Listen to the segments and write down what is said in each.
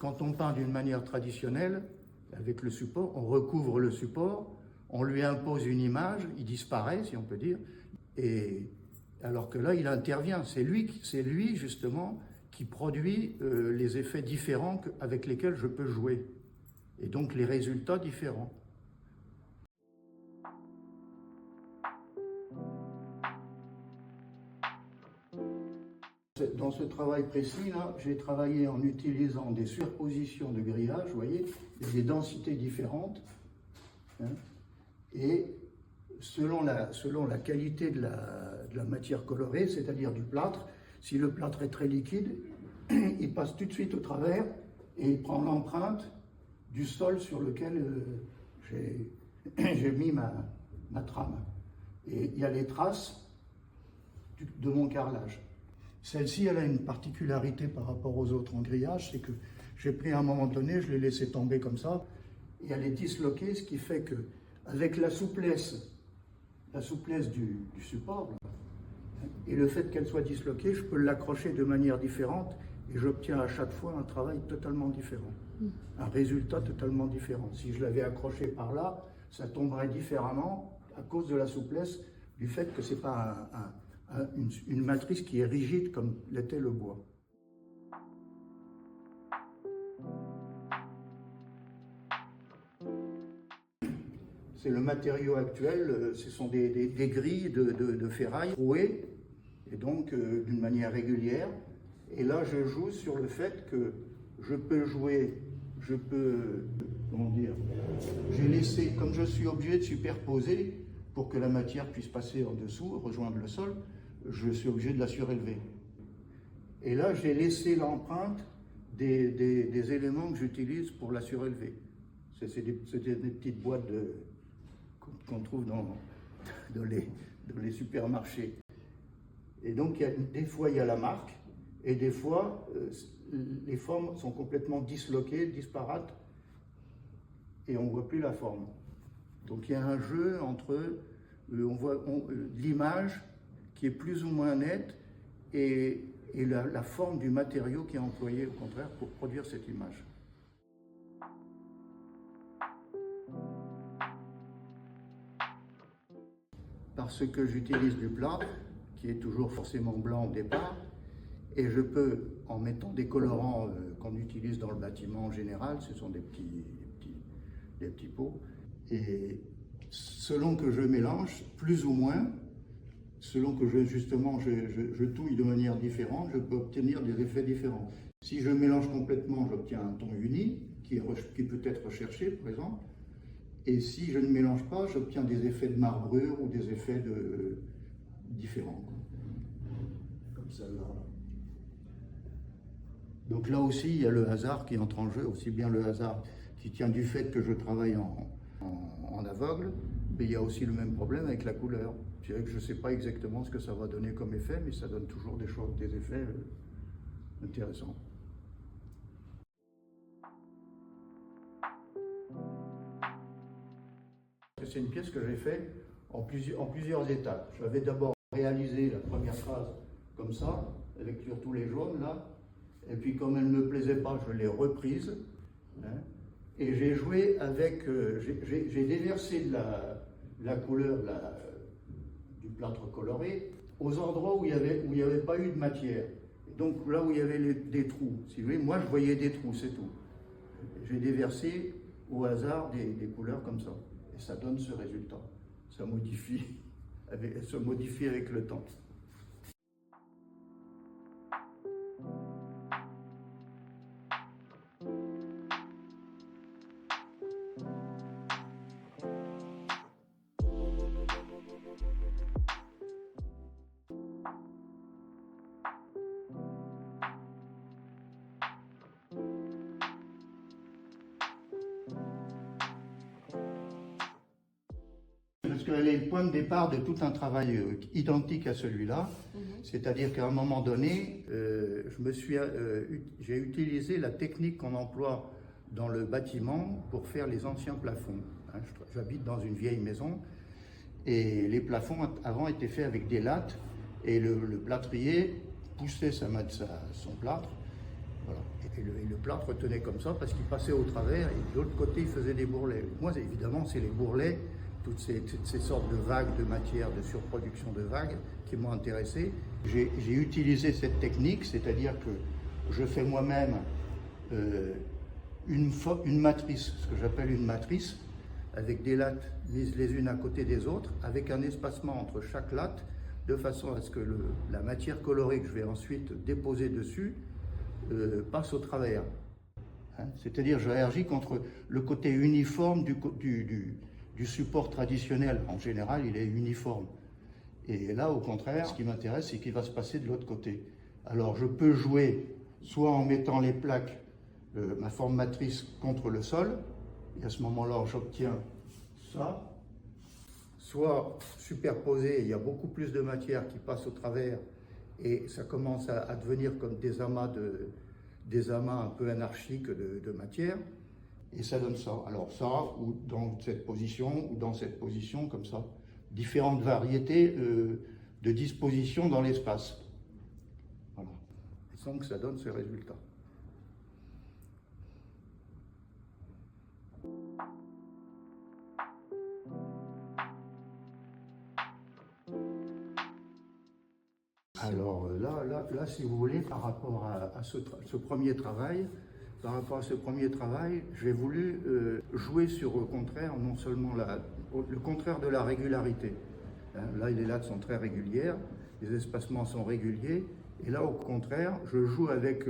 Quand on peint d'une manière traditionnelle, avec le support, on recouvre le support, on lui impose une image, il disparaît, si on peut dire, et alors que là, il intervient. C'est lui justement qui produit les effets différents avec lesquels je peux jouer, et donc les résultats différents. Dans ce travail précis, là, j'ai travaillé en utilisant des superpositions de grillage, vous voyez, des densités différentes, hein, et selon la qualité de la matière colorée, c'est-à-dire du plâtre, si le plâtre est très liquide, il passe tout de suite au travers et il prend l'empreinte du sol sur lequel j'ai mis ma trame. Et il y a les traces de mon carrelage. Celle-ci, elle a une particularité par rapport aux autres en grillage, c'est que j'ai pris à un moment donné, je l'ai laissé tomber comme ça, et elle est disloquée, ce qui fait que, avec la souplesse du support, et le fait qu'elle soit disloquée, je peux l'accrocher de manière différente, et j'obtiens à chaque fois un travail totalement différent, un résultat totalement différent. Si je l'avais accroché par là, ça tomberait différemment à cause de la souplesse, du fait que ce n'est pas une matrice qui est rigide comme l'était le bois. C'est le matériau actuel, ce sont des grilles de ferraille rouées, et donc d'une manière régulière. Et là, je joue sur le fait que comment dire, j'ai laissé, comme je suis obligé de superposer pour que la matière puisse passer en dessous, rejoindre le sol, je suis obligé de la surélever. Et là, j'ai laissé l'empreinte des éléments que j'utilise pour la surélever. C'est des petites boîtes qu'on trouve dans les supermarchés. Et donc, des fois, il y a la marque, et des fois, les formes sont complètement disloquées, disparates, et on ne voit plus la forme. Donc, il y a un jeu entre l'image qui est plus ou moins nette et la forme du matériau qui est employé, au contraire, pour produire cette image. Parce que j'utilise du plâtre, qui est toujours forcément blanc au départ, et je peux, en mettant des colorants qu'on utilise dans le bâtiment en général, ce sont des petits pots, et selon que je mélange, plus ou moins, selon que je touille de manière différente, je peux obtenir des effets différents. Si je mélange complètement, j'obtiens un ton uni, qui peut être recherché, par exemple. Et si je ne mélange pas, j'obtiens des effets de marbrure ou des effets différents. Comme celle-là. Donc là aussi, il y a le hasard qui entre en jeu, aussi bien le hasard qui tient du fait que je travaille en aveugle, mais il y a aussi le même problème avec la couleur. Je dirais que je ne sais pas exactement ce que ça va donner comme effet, mais ça donne toujours des effets intéressants. C'est une pièce que j'ai faite en plusieurs étapes. J'avais d'abord réalisé la première phrase comme ça, avec tous les jaunes là, et puis comme elle ne me plaisait pas, je l'ai reprise, hein, et j'ai joué avec, j'ai déversé la couleur du plâtre coloré aux endroits où il n'y avait pas eu de matière. Et donc là où il y avait des trous, si vous voulez, moi je voyais des trous, c'est tout. J'ai déversé au hasard des couleurs comme ça. Et ça donne ce résultat. Ça se modifie avec le temps. Parce qu'elle est le point de départ de tout un travail identique à celui-là. C'est-à-dire qu'à un moment donné, j'ai utilisé la technique qu'on emploie dans le bâtiment pour faire les anciens plafonds. J'habite dans une vieille maison et les plafonds avant étaient faits avec des lattes et le plâtrier poussait son plâtre Voilà. Et le plâtre tenait comme ça parce qu'il passait au travers et de l'autre côté il faisait des bourrelets. Moi évidemment c'est les bourrelets, toutes ces sortes de vagues de matière, de surproduction de vagues qui m'ont intéressé. J'ai utilisé cette technique, c'est-à-dire que je fais moi-même une matrice, ce que j'appelle une matrice, avec des lattes mises les unes à côté des autres, avec un espacement entre chaque latte, de façon à ce que la matière colorée que je vais ensuite déposer dessus passe au travers. Hein, c'est-à-dire je réagis contre le côté uniforme du support traditionnel. En général, il est uniforme. Et là, au contraire, ce qui m'intéresse, c'est qu'il va se passer de l'autre côté. Alors, je peux jouer soit en mettant les plaques, ma forme matrice contre le sol, et à ce moment-là, j'obtiens ça. Soit superposé, il y a beaucoup plus de matière qui passe au travers, et ça commence à devenir comme des amas un peu anarchiques de matière, et ça donne ça. Alors ça, ou dans cette position, comme ça. Différentes variétés de disposition dans l'espace. Voilà. Et donc ça donne ce résultat. Alors là, si vous voulez, par rapport à ce premier travail, j'ai voulu jouer sur, au contraire, non seulement le contraire de la régularité. Hein, là, les lattes sont très régulières, les espacements sont réguliers, et là, au contraire, je joue avec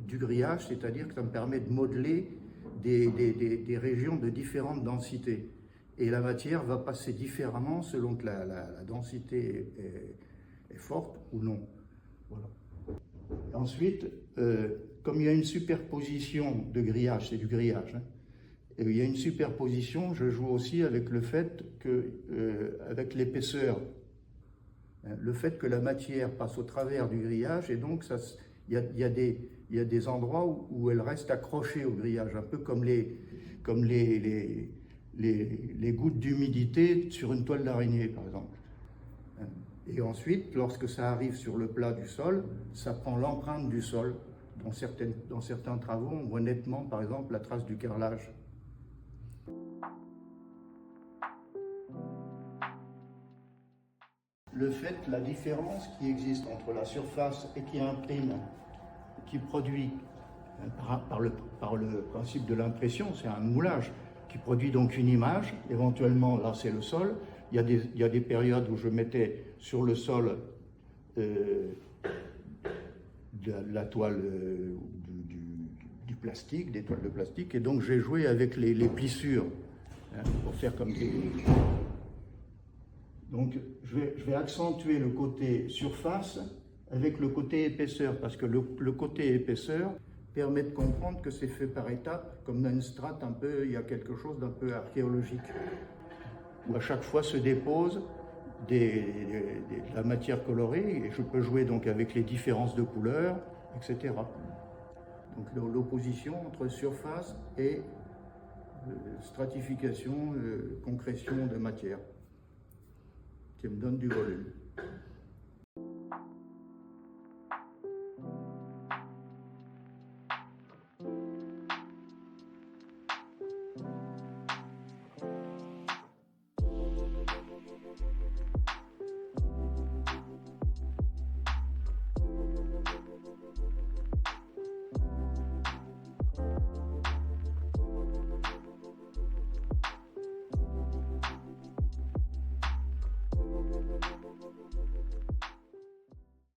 du grillage, c'est-à-dire que ça me permet de modeler des régions de différentes densités. Et la matière va passer différemment selon que la densité est forte ou non. Voilà. Ensuite, comme il y a une superposition de grillage, c'est du grillage, hein, et il y a une superposition, je joue aussi avec le fait que, avec l'épaisseur, hein, le fait que la matière passe au travers du grillage, et donc il y a des endroits où elle reste accrochée au grillage, un peu comme les gouttes d'humidité sur une toile d'araignée, par exemple. Et ensuite, lorsque ça arrive sur le plat du sol, ça prend l'empreinte du sol. Dans certains travaux, on voit nettement, par exemple, la trace du carrelage. Le fait, la différence qui existe entre la surface et qui imprime, qui produit, par le principe de l'impression, c'est un moulage, qui produit donc une image, éventuellement, là c'est le sol. Il y a des périodes où je mettais sur le sol de la toile du plastique, des toiles de plastique, et donc j'ai joué avec les plissures, hein, pour faire comme des... Donc je vais accentuer le côté surface avec le côté épaisseur, parce que le côté épaisseur permet de comprendre que c'est fait par étapes, comme dans une strate un peu, il y a quelque chose d'un peu archéologique, où à chaque fois se dépose de la matière colorée, et je peux jouer donc avec les différences de couleurs, etc. Donc l'opposition entre surface et stratification, concrétion de matière, qui me donne du volume.